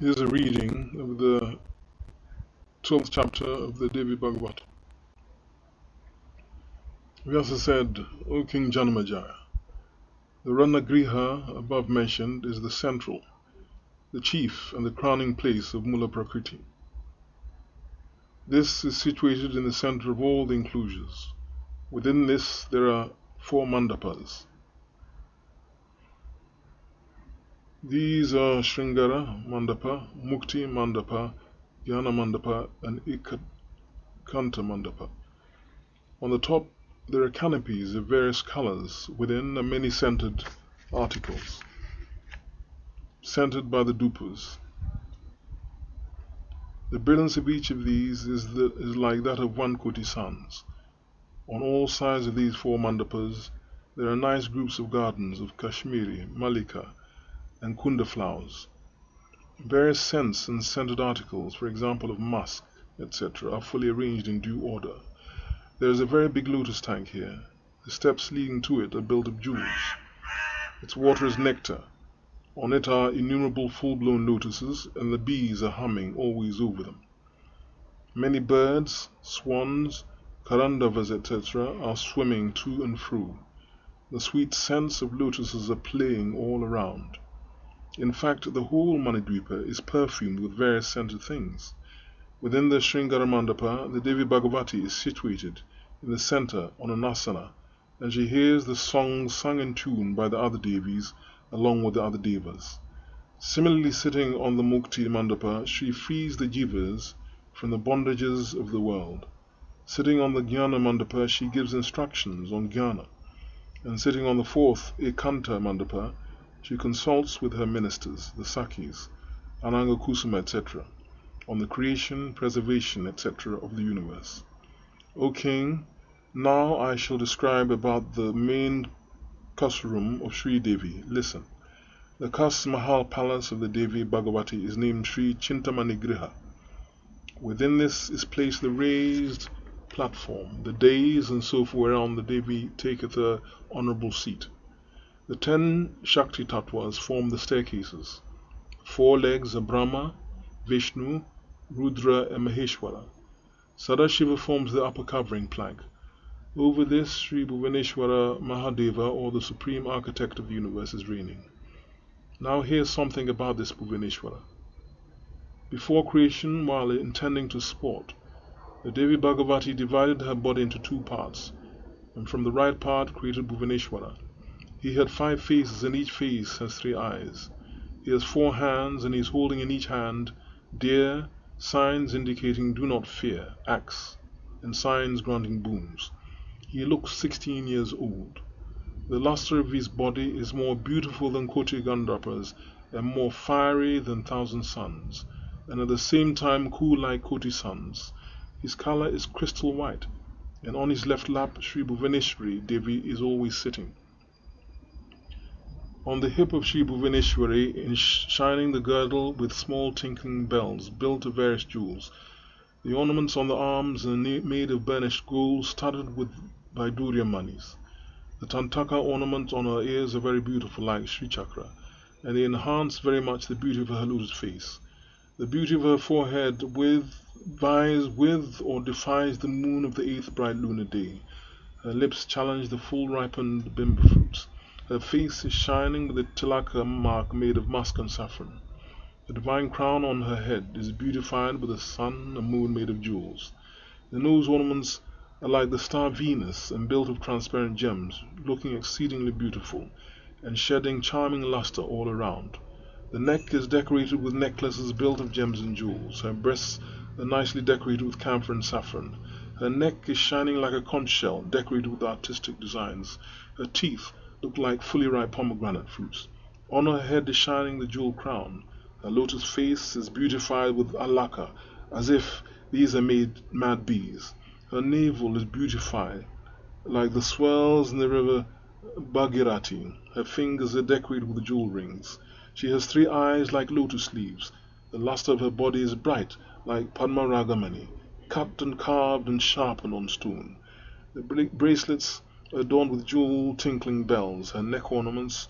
Here's a reading of the 12th chapter of the Devi Bhagavatam. Vyasa said, O King Janamajaya, the Rana Griha above mentioned is the central, the chief and the crowning place of Mula Prakriti. This is situated in the center of all the enclosures. Within this there are 4 mandapas. These are Sringara Mandapa, Mukti Mandapa, Jnana Mandapa and Ekanta Mandapa. On the top there are canopies of various colors within are many scented articles, scented by the dupas. The brilliance of each of these is like that of 1 koti suns. On all sides of these 4 mandapas there are nice groups of gardens of Kashmiri, Malika and Kunda flowers. Various scents and scented articles, for example of musk, etc., are fully arranged in due order. There is a very big lotus tank here. The steps leading to it are built of jewels. Its water is nectar. On it are innumerable full-blown lotuses, and the bees are humming always over them. Many birds, swans, karandavas, etc., are swimming to and fro. The sweet scents of lotuses are playing all around. In fact, the whole Mani-dweepa is perfumed with various scented things. Within the Sringara Mandapa, the Devi Bhagavati is situated in the center on an asana, and she hears the songs sung in tune by the other Devis along with the other Devas. Similarly, sitting on the Mukti Mandapa, she frees the Jivas from the bondages of the world. Sitting on the Jnana Mandapa, she gives instructions on Jnana. And sitting on the 4th Ekanta Mandapa, she consults with her ministers, the Sakis, Ananga Kusuma, etc., on the creation, preservation, etc. of the universe. O King, now I shall describe about the main Kasroom of Sri Devi. Listen. The Kas Mahal palace of the Devi Bhagavati is named Sri Chintamani Griha. Within this is placed the raised platform, the dais and so forth whereon the Devi taketh her honorable seat. The 10 Shakti Tattvas form the staircases. 4 legs are Brahma, Vishnu, Rudra and Maheshwara. Sadashiva forms the upper covering plank. Over this, Sri Bhuvaneshwara Mahadeva, or the Supreme Architect of the universe, is reigning. Now here's something about this Bhuvaneshwara. Before creation, while intending to sport, the Devi Bhagavati divided her body into 2 parts, and from the right part created Bhuvaneshwara. He had 5 faces, and each face has 3 eyes. He has 4 hands, and he is holding in each hand deer, signs indicating do not fear, axe, and signs granting boons. He looks 16 years old. The luster of his body is more beautiful than Koti Gandharvas, and more fiery than 1,000 suns, and at the same time cool like Koti suns. His color is crystal white, and on his left lap Sri Bhuvaneshwari Devi is always sitting. On the hip of Sri Bhuvaneshwari is shining the girdle with small tinkling bells built of various jewels. The ornaments on the arms are made of burnished gold studded with Vaidurya manis. The Tantaka ornaments on her ears are very beautiful like Sri Chakra, and they enhance very much the beauty of her lotus face. The beauty of her forehead vies with or defies the moon of the 8th bright lunar day. Her lips challenge the full ripened bimba fruits. Her face is shining with a tilaka mark made of musk and saffron. The divine crown on her head is beautified with a sun and moon made of jewels. The nose ornaments are like the star Venus and built of transparent gems, looking exceedingly beautiful and shedding charming luster all around. The neck is decorated with necklaces built of gems and jewels. Her breasts are nicely decorated with camphor and saffron. Her neck is shining like a conch shell, decorated with artistic designs. Her teeth look like fully ripe pomegranate fruits. On her head is shining the jewel crown. Her lotus face is beautified with alaka, as if these are made mad bees. Her navel is beautified like the swells in the river Bhagirathi. Her fingers are decorated with jewel rings. She has 3 eyes like lotus leaves. The luster of her body is bright like Padma Ragamani, cut and carved and sharpened on stone. The bracelets are adorned with jewel tinkling bells. Her neck ornaments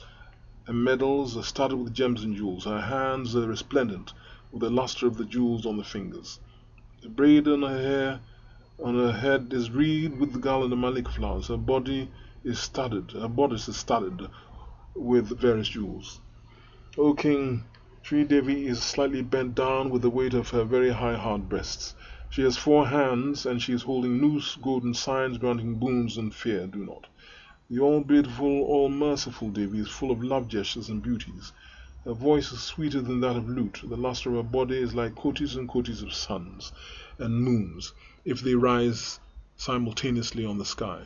and medals are studded with gems and jewels. Her hands are resplendent with the luster of the jewels on the fingers. The braid on her head is wreathed with the garland of malik flowers. Her bodice is studded with various jewels. O King, Sri Devi is slightly bent down with the weight of her very high hard breasts. She has 4 hands, and she is holding loose golden signs granting boons and fear do not. The all-beautiful, all-merciful Devi is full of love gestures and beauties. Her voice is sweeter than that of lute. The luster of her body is like kotis and kotis of suns and moons, if they rise simultaneously on the sky.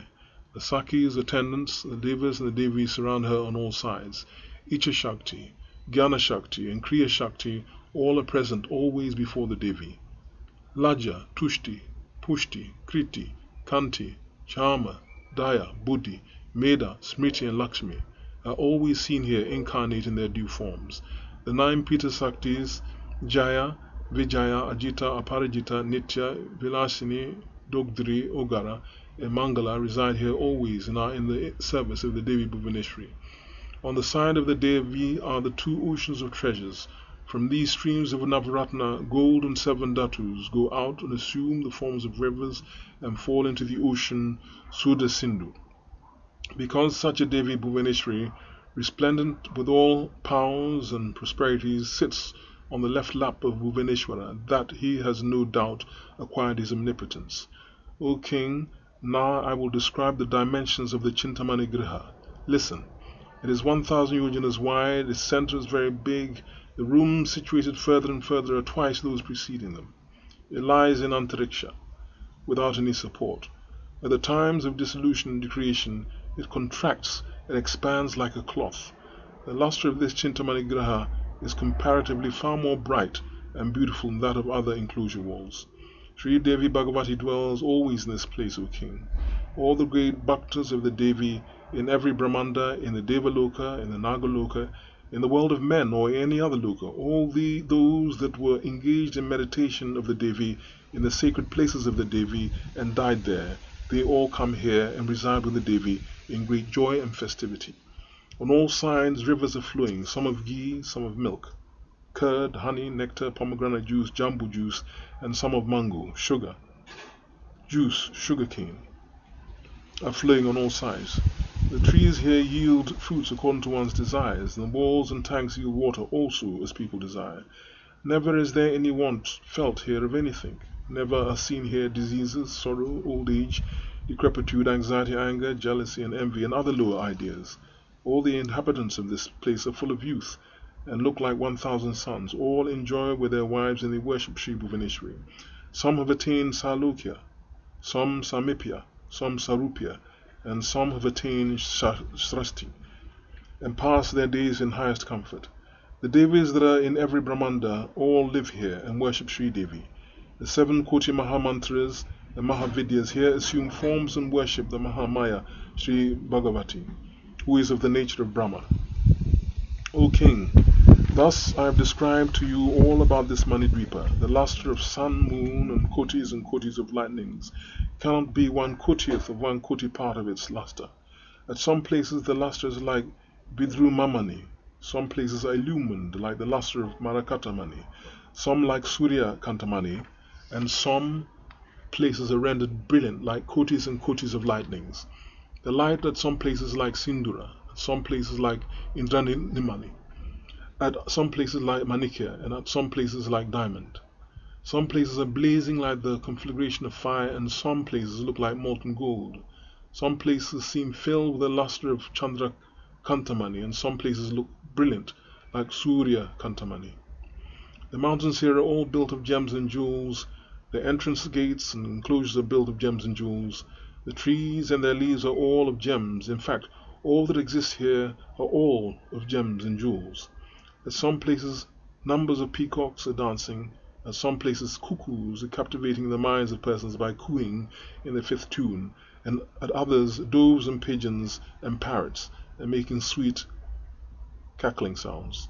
The Sakis, attendants, the Devas and the Devis surround her on all sides. Icha Shakti, Jnana Shakti and Kriya Shakti all are present always before the Devi. Laja, Tushti, Pushti, Kriti, Kanti, Chama, Daya, Buddhi, Meda, Smriti and Lakshmi are always seen here incarnate in their due forms. The 9 Pita Saktis, Jaya, Vijaya, Ajita, Aparajita, Nitya, Vilasini, Dogdri, Ogara, and Mangala reside here always and are in the service of the Devi Bhuvaneshwari. On the side of the Devi are the 2 oceans of treasures. From these streams of Navaratna, gold and 7 dhatus go out and assume the forms of rivers and fall into the ocean Sudha Sindhu. Because such a Devi Bhuvaneshwari, resplendent with all powers and prosperities, sits on the left lap of Bhuvaneshwara, that he has no doubt acquired his omnipotence. O King, now I will describe the dimensions of the Chintamani Griha. Listen. It is 1,000 yojanas wide, its center is very big, the rooms situated further and further are twice those preceding them. It lies in Antariksha, without any support. At the times of dissolution and decreation, it contracts and expands like a cloth. The luster of this Chintamani Griha is comparatively far more bright and beautiful than that of other enclosure walls. Sri Devi Bhagavati dwells always in this place, O King. All the great bhaktas of the Devi in every Brahmanda, in the Devaloka, in the Nagaloka, in the world of men or any other loka, all those that were engaged in meditation of the Devi in the sacred places of the Devi and died there, they all come here and reside with the Devi in great joy and festivity. On all sides rivers are flowing, some of ghee, some of milk, curd, honey, nectar, pomegranate juice, jambu juice, and some of mango, sugar, juice, sugarcane, are flowing on all sides. The trees here yield fruits according to one's desires, and the walls and tanks yield water also as people desire. Never is there any want felt here of anything. Never are seen here diseases, sorrow, old age, decrepitude, anxiety, anger, jealousy, and envy, and other lower ideas. All the inhabitants of this place are full of youth, and look like 1,000 suns. All enjoy with their wives, and they worship Sri Bhuvaneshwari. Some have attained Salokya, some Samipya, some Sarupya, and some have attained Srasti, and pass their days in highest comfort. The Devis that are in every Brahmanda all live here and worship Sri Devi. The 7 Koti Mahamantras, the Mahavidyas, here assume forms and worship the Mahamaya, Sri Bhagavati, who is of the nature of Brahma. O King, thus I have described to you all about this Mani-dweepa. The luster of sun, moon, and kotis of lightnings cannot be 1/40th of 1/40 part of its luster. At some places the luster is like Vidrumamani, some places are illumined like the luster of Marakatamani, some like Surya Kantamani, and some places are rendered brilliant like kotis and kotis of lightnings. The light at some places is like Sindura, at some places like Indranimani, at some places like Manikya, and at some places like diamond. Some places are blazing like the conflagration of fire, and some places look like molten gold. Some places seem filled with the luster of Chandra Kantamani, and some places look brilliant like Surya Kantamani. The mountains here are all built of gems and jewels. The entrance gates and enclosures are built of gems and jewels. The trees and their leaves are all of gems. In fact, all that exists here are all of gems and jewels. At some places, numbers of peacocks are dancing. At some places, cuckoos are captivating the minds of persons by cooing in the 5th tune, and at others, doves and pigeons and parrots are making sweet cackling sounds.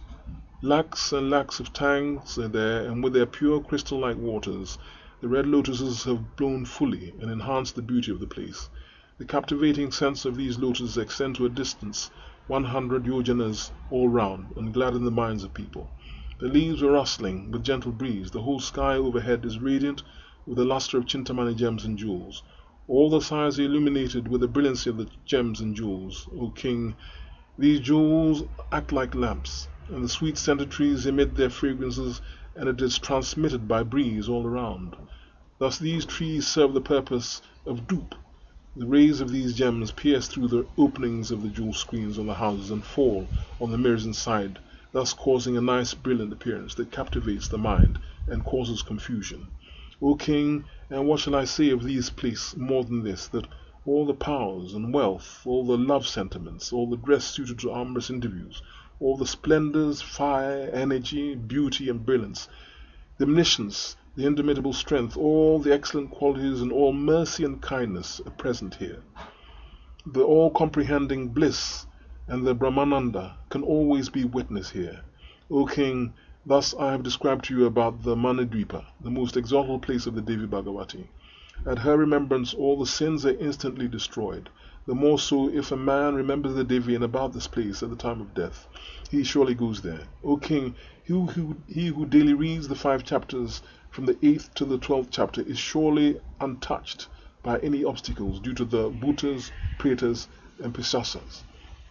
Lakhs and lakhs of tanks are there, and with their pure crystal-like waters, the red lotuses have blown fully and enhanced the beauty of the place. The captivating scents of these lotuses extend to a distance 100 yojanas all round and gladden the minds of people. The leaves were rustling with gentle breeze. The whole sky overhead is radiant with the luster of Chintamani gems and jewels. All the skies are illuminated with the brilliancy of the gems and jewels. O King, these jewels act like lamps, and the sweet scented trees emit their fragrances, and it is transmitted by breeze all around. Thus these trees serve the purpose of dupe. The rays of these gems pierce through the openings of the jewel screens on the houses and fall on the mirrors inside, thus causing a nice brilliant appearance that captivates the mind and causes confusion. O King, and what shall I say of these places more than this, that all the powers and wealth, all the love sentiments, all the dress suited to amorous interviews, all the splendors, fire, energy, beauty, and brilliance, the omniscience, the indomitable strength, all the excellent qualities and all mercy and kindness are present here. The all-comprehending bliss and the Brahmananda can always be witnessed here. O King, thus I have described to you about the Mani-dweepa, the most exalted place of the Devi Bhagavati. At her remembrance all the sins are instantly destroyed. The more so if a man remembers the Devi and about this place at the time of death. He surely goes there. O King, he who daily reads the 5 chapters from the 8th to the 12th chapter is surely untouched by any obstacles due to the bhutas, pretas, and pisasas.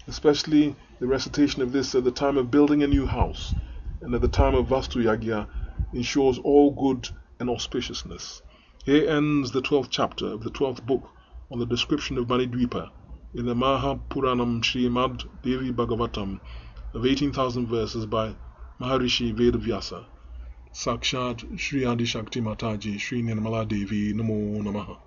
Especially the recitation of this at the time of building a new house and at the time of Vastu Yagya ensures all good and auspiciousness. Here ends the 12th chapter of the 12th book on the description of Mani-dweepa in the Mahapuranam Srimad Devi Bhagavatam of 18,000 verses by Maharishi Vedavyasa. Sakshat Shri Adi Shakti Mataji Shri Nirmala Devi Namo Namaha.